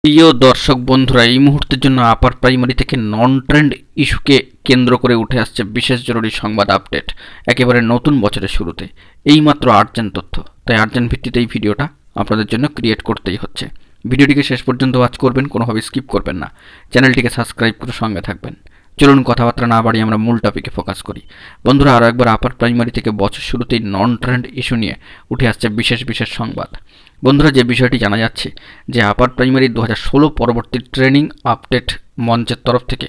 প্রিয় দর্শক বন্ধুরা, এই মুহূর্তের জন্য আপার প্রাইমারি থেকে নন ট্রেন্ড ইস্যুকে কেন্দ্র করে উঠে আসছে বিশেষ জরুরি সংবাদ আপডেট একেবারে নতুন বছরের শুরুতে। এইমাত্র আর্জেন্ট তথ্য, তাই আর্জেন্ট ভিত্তিতে এই ভিডিওটা আপনাদের জন্য ক্রিয়েট করতেই হচ্ছে। ভিডিওটিকে শেষ পর্যন্ত ওয়াচ করবেন, কোনোভাবে স্কিপ করবেন না। চ্যানেলটিকে সাবস্ক্রাইব করে সঙ্গে থাকবেন। চলুন কথাবার্তা না বাড়িয়ে আমরা মূল টপিকে ফোকাস করি। বন্ধুরা, আরও একবার আপার প্রাইমারি থেকে বছর শুরুতেই নন ট্রেন্ড ইস্যু নিয়ে উঠে আসছে বিশেষ সংবাদ। বন্ধুরা, যে বিষয়টি জানা যাচ্ছে যে আপার প্রাইমারি 2016 পরবর্তী ট্রেনিং আপডেট মঞ্চের তরফ থেকে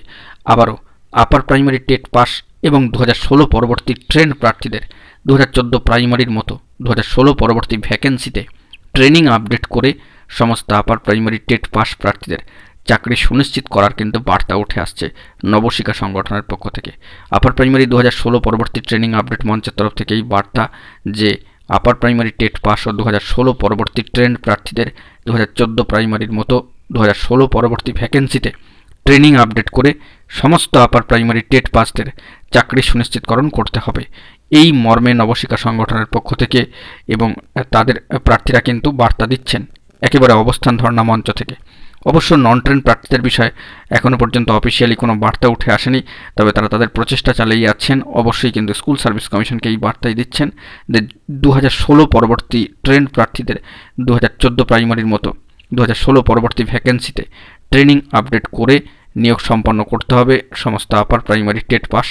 আবারও আপার প্রাইমারি টেট পাস এবং 2016 পরবর্তী ট্রেন্ড প্রার্থীদের 2014 প্রাইমারির মতো 2016 পরবর্তী ভ্যাকেন্সিতে ট্রেনিং আপডেট করে সমস্ত আপার প্রাইমারি টেট পাস প্রার্থীদের চাকরি সুনিশ্চিত করার কিন্তু বার্তা উঠে আসছে নবশিক্ষা সংগঠনের পক্ষ থেকে। আপার প্রাইমারি 2016 পরবর্তী ট্রেনিং আপডেট মঞ্চের তরফ থেকে এই বার্তা যে আপার প্রাইমারি টেট পাস ও 2016 পরবর্তী ট্রেন্ড প্রার্থীদের 2014 প্রাইমারির মতো 2016 পরবর্তী ভ্যাকেন্সিতে ট্রেনিং আপডেট করে সমস্ত আপার প্রাইমারি টেট পাসদের চাকরি সুনিশ্চিতকরণ করতে হবে, এই মর্মে নবশিক্ষা সংগঠনের পক্ষ থেকে এবং তাদের প্রার্থীরা কিন্তু বার্তা দিচ্ছেন একেবারে অবস্থান ধর্ণা মঞ্চ থেকে। অবশ্য নন ট্রেন্ড প্রার্থীদের বিষয়ে এখনও পর্যন্ত অফিসিয়ালি কোনো বার্তা উঠে আসেনি, তবে তারা তাদের প্রচেষ্টা চালিয়ে যাচ্ছেন। অবশ্যই কিন্তু স্কুল সার্ভিস কমিশনকে এই বার্তাই দিচ্ছেন যে 2016 পরবর্তী ট্রেন্ড প্রার্থীদের 2014 প্রাইমারির মতো 2016 পরবর্তী ভ্যাকেন্সিতে ট্রেনিং আপডেট করে নিয়োগ সম্পন্ন করতে হবে সমস্ত আপার প্রাইমারি টেট পাস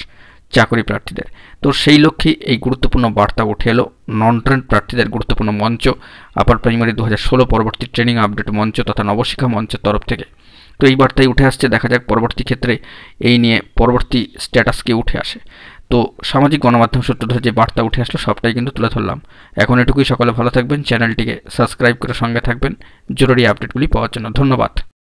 চাকরি প্রার্থীদের। তো সেই লক্ষ্যেই এই গুরুত্বপূর্ণ বার্তা উঠে এলো নন ট্রেন্ড প্রার্থীদের গুরুত্বপূর্ণ মঞ্চ আপার প্রাইমারি 2016 পরবর্তী ট্রেনিং আপডেট মঞ্চ তথা নবশিক্ষা মঞ্চের তরফ থেকে। তো এই বার্তাই উঠে আসছে, দেখা যাক পরবর্তী ক্ষেত্রে এই নিয়ে পরবর্তী স্ট্যাটাস কি উঠে আসে। তো সামাজিক গণমাধ্যম সূত্র ধরে যে বার্তা উঠে আসলো সবটাই কিন্তু তুলে ধরলাম। এখন এটুকুই, সকলে ভালো থাকবেন, চ্যানেলটিকে সাবস্ক্রাইব করে সঙ্গে থাকবেন জরুরি আপডেটগুলি পাওয়ার জন্য। ধন্যবাদ।